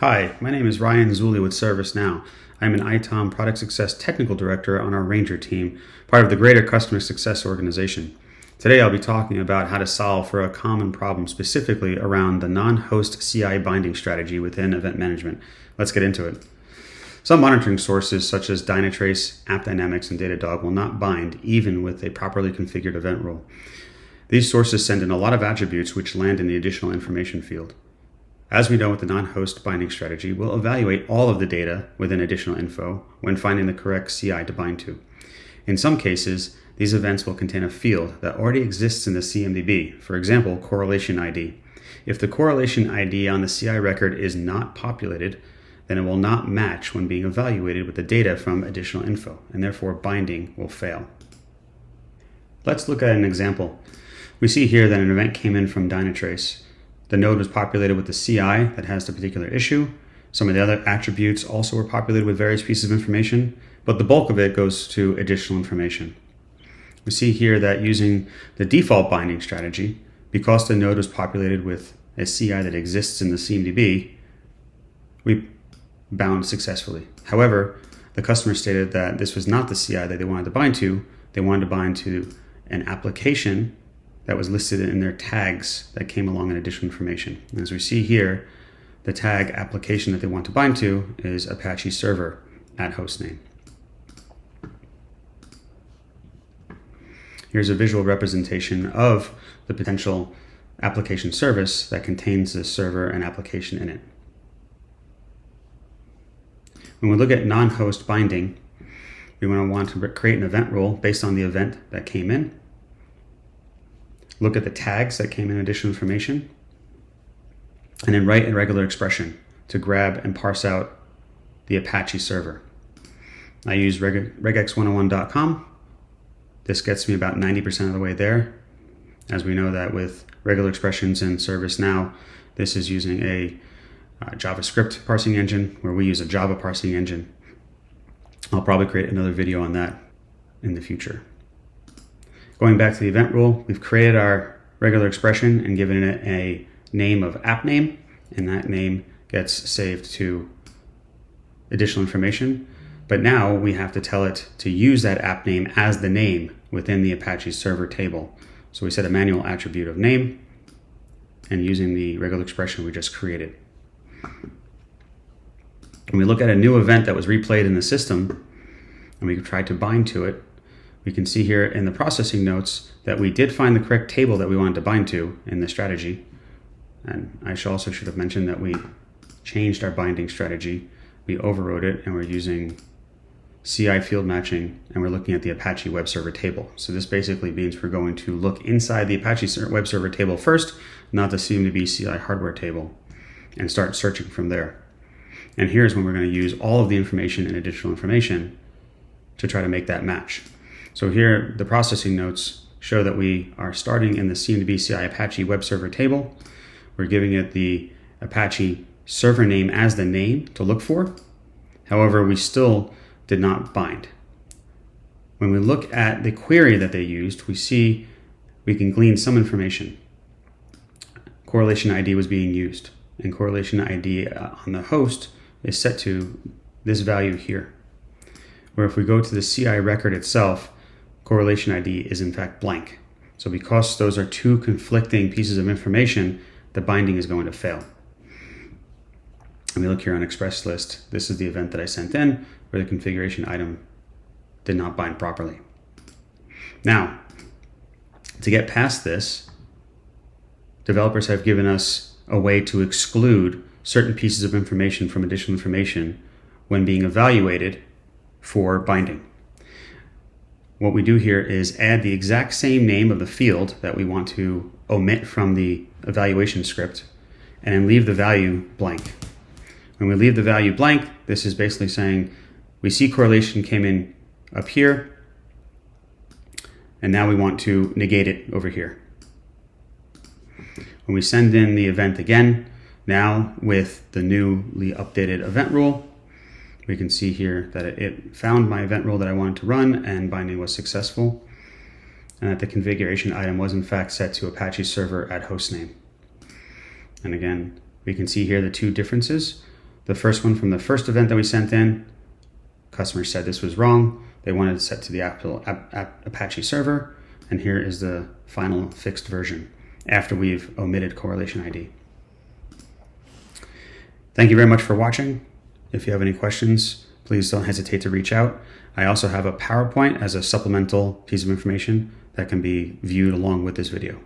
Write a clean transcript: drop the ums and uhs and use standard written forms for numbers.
Hi, my name is Ryan Zulli with ServiceNow. I'm an ITOM Product Success Technical Director on our Ranger team, part of the greater customer success organization. Today I'll be talking about how to solve for a common problem specifically around the non-host CI binding strategy within event management. Let's get into it. Some monitoring sources such as Dynatrace, AppDynamics, and Datadog will not bind even with a properly configured event rule. These sources send in a lot of attributes which land in the additional information field. As we know with the non-host binding strategy, we'll evaluate all of the data within additional info when finding the correct CI to bind to. In some cases, these events will contain a field that already exists in the CMDB, for example, correlation ID. If the correlation ID on the CI record is not populated, then it will not match when being evaluated with the data from additional info, and therefore binding will fail. Let's look at an example. We see here that an event came in from Dynatrace. The node was populated with the CI that has the particular issue. Some of the other attributes also were populated with various pieces of information, but the bulk of it goes to additional information. We see here that using the default binding strategy, because the node was populated with a CI that exists in the CMDB, we bound successfully. However, the customer stated that this was not the CI that they wanted to bind to. They wanted to bind to an application that was listed in their tags that came along in additional information. And as we see here, the tag application that they want to bind to is Apache Server at hostname. Here's a visual representation of the potential application service that contains the server and application in it. When we look at non-host binding, we want to create an event rule based on the event that came in. Look at the tags that came in additional information, and then write a regular expression to grab and parse out the Apache server. I use regex101.com. This gets me about 90% of the way there. As we know that with regular expressions in ServiceNow, this is using a JavaScript parsing engine where we use a Java parsing engine. I'll probably create another video on that in the future. Going back to the event rule, we've created our regular expression and given it a name of app name, and that name gets saved to additional information. But now we have to tell it to use that app name as the name within the Apache server table. So we set a manual attribute of name and using the regular expression we just created. When we look at a new event that was replayed in the system and we try to bind to it, we can see here in the processing notes that we did find the correct table that we wanted to bind to in the strategy. And I also should have mentioned that we changed our binding strategy. We overrode it and we're using CI field matching and we're looking at the Apache web server table. So this basically means we're going to look inside the Apache web server table first, not the CMDB CI hardware table, and start searching from there. And here's when we're going to use all of the information and additional information to try to make that match. So here, the processing notes show that we are starting in the CMDB CI Apache web server table. We're giving it the Apache server name as the name to look for. However, we still did not bind. When we look at the query that they used, we see we can glean some information. Correlation ID was being used, and correlation ID on the host is set to this value here. Where if we go to the CI record itself, correlation ID is in fact blank. So because those are two conflicting pieces of information, the binding is going to fail. And we look here on express list, this is the event that I sent in where the configuration item did not bind properly. Now, to get past this, developers have given us a way to exclude certain pieces of information from additional information when being evaluated for binding. What we do here is add the exact same name of the field that we want to omit from the evaluation script and then leave the value blank. When we leave the value blank, this is basically saying we see correlation came in up here and now we want to negate it over here. When we send in the event again, now with the newly updated event rule, we can see here that it found my event rule that I wanted to run and binding was successful, and that the configuration item was in fact set to Apache server at hostname. And again, we can see here the two differences. The first one from the first event that we sent in, customer said this was wrong. They wanted it set to the Apache server, and here is the final fixed version after we've omitted correlation ID. Thank you very much for watching. If you have any questions, please don't hesitate to reach out. I also have a PowerPoint as a supplemental piece of information that can be viewed along with this video.